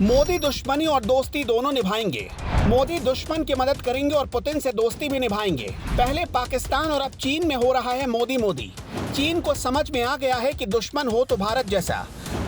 मोदी दुश्मनी और दोस्ती दोनों निभाएंगे। मोदी दुश्मन की मदद करेंगे और पुतिन से दोस्ती भी निभाएंगे। पहले पाकिस्तान और अब चीन में हो रहा है मोदी मोदी। चीन को समझ में आ गया है कि दुश्मन हो तो भारत जैसा।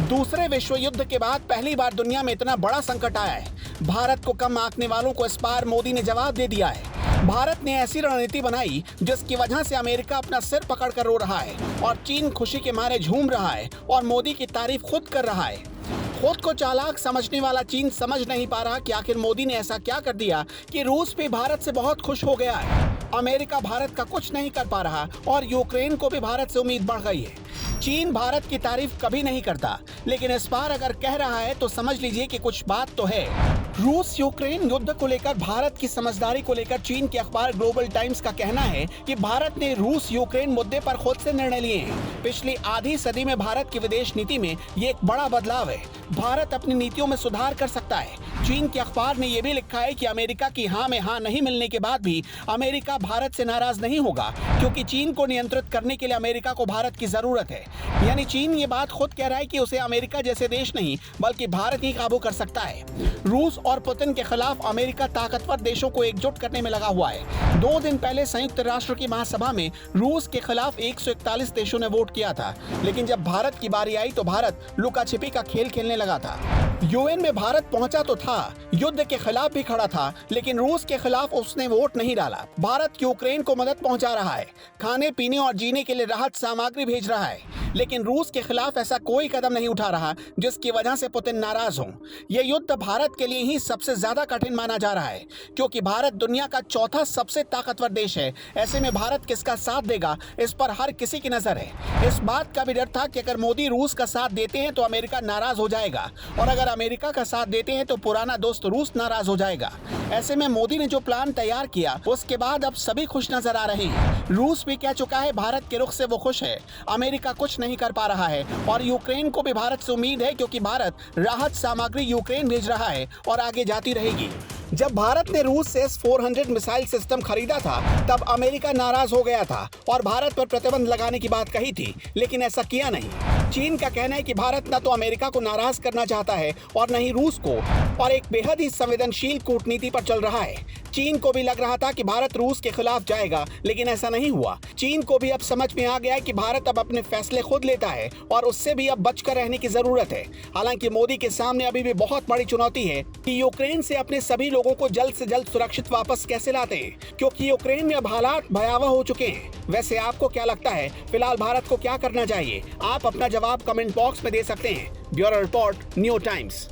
दूसरे विश्व युद्ध के बाद पहली बार दुनिया में इतना बड़ा संकट आया है। भारत को कम आंकने वालों को इस बार मोदी ने जवाब दे दिया है। भारत ने ऐसी रणनीति बनाई जिसकी वजह से अमेरिका अपना सिर पकड़कर रो रहा है और चीन खुशी के मारे झूम रहा है और मोदी की तारीफ खुद कर रहा है। खुद को चालाक समझने वाला चीन समझ नहीं पा रहा कि आखिर मोदी ने ऐसा क्या कर दिया कि रूस भी भारत से बहुत खुश हो गया है। अमेरिका भारत का कुछ नहीं कर पा रहा और यूक्रेन को भी भारत से उम्मीद बढ़ गई है। चीन भारत की तारीफ कभी नहीं करता, लेकिन इस बार अगर कह रहा है तो समझ लीजिए कि कुछ बात तो है। रूस यूक्रेन युद्ध को लेकर भारत की समझदारी को लेकर चीन के अखबार ग्लोबल टाइम्स का कहना है कि भारत ने रूस यूक्रेन मुद्दे पर खुद से निर्णय लिए हैं। पिछली आधी सदी में भारत की विदेश नीति में ये एक बड़ा बदलाव है। भारत अपनी नीतियों में सुधार कर सकता है। चीन के अखबार ने यह भी लिखा है कि अमेरिका की हाँ में हाँ नहीं मिलने के बाद भी अमेरिका भारत से नाराज नहीं होगा, क्योंकि चीन को नियंत्रित करने के लिए अमेरिका को भारत की जरूरत है। यानी चीन ये बात खुद कह रहा है कि उसे अमेरिका जैसे देश नहीं बल्कि भारत ही काबू कर सकता है। रूस और पुतिन के खिलाफ अमेरिका ताकतवर देशों को एकजुट करने में लगा हुआ है। 2 दिन पहले संयुक्त राष्ट्र की महासभा में रूस के खिलाफ 141 देशों ने वोट किया था, लेकिन जब भारत की बारी आई तो भारत लुका छिपी का खेल खेलने लगा था। यूएन में भारत पहुंचा तो था, युद्ध के खिलाफ भी खड़ा था, लेकिन रूस के खिलाफ उसने वोट नहीं डाला। भारत यूक्रेन को मदद पहुंचा रहा है, खाने पीने और जीने के लिए राहत सामग्री भेज रहा है, लेकिन रूस के खिलाफ ऐसा कोई कदम नहीं उठा रहा जिसकी वजह से पुतिन नाराज हो। यह युद्ध भारत के लिए ही सबसे ज्यादा कठिन माना जा रहा है, क्योंकि भारत दुनिया का चौथा सबसे ताकतवर देश है। ऐसे में भारत किसका साथ देगा, इस पर हर किसी की नजर है। इस बात का भी डर था कि अगर मोदी रूस का साथ देते हैं तो अमेरिका नाराज हो जाएगा, और अगर अमेरिका का साथ देते हैं तो पुराना दोस्त रूस नाराज हो जाएगा। ऐसे में मोदी ने जो प्लान तैयार किया उसके बाद अब सभी खुश नजर आ रहे हैं। रूस भी कह चुका है भारत के रुख से वो खुश है। अमेरिका कुछ नहीं कर पा रहा है और यूक्रेन को भी भारत से उम्मीद है, क्योंकि भारत राहत सामग्री यूक्रेन भेज रहा है और आगे जाती रहेगी। जब भारत ने रूस से S-400 मिसाइल सिस्टम खरीदा था तब अमेरिका नाराज हो गया था और भारत पर प्रतिबंध लगाने की बात कही थी, लेकिन ऐसा किया नहीं। चीन का कहना है कि भारत न तो अमेरिका को नाराज करना चाहता है और न ही रूस को, और एक बेहद ही संवेदनशील कूटनीति पर चल रहा है। चीन को भी लग रहा था कि भारत रूस के खिलाफ जाएगा, लेकिन ऐसा नहीं हुआ। चीन को भी अब समझ में आ गया है कि भारत अब अपने फैसले खुद लेता है और उससे भी अब बचकर रहने की जरूरत है। हालांकि मोदी के सामने अभी भी बहुत बड़ी चुनौती है कि यूक्रेन से अपने सभी लोगों को जल्द से जल्द सुरक्षित वापस कैसे लाते हैं, क्योंकि यूक्रेन में अब हालात भयावह हो चुके हैं। वैसे आपको क्या लगता है, फिलहाल भारत को क्या करना चाहिए? आप अपना जवाब कमेंट बॉक्स में दे सकते हैं। Bureau report, new times.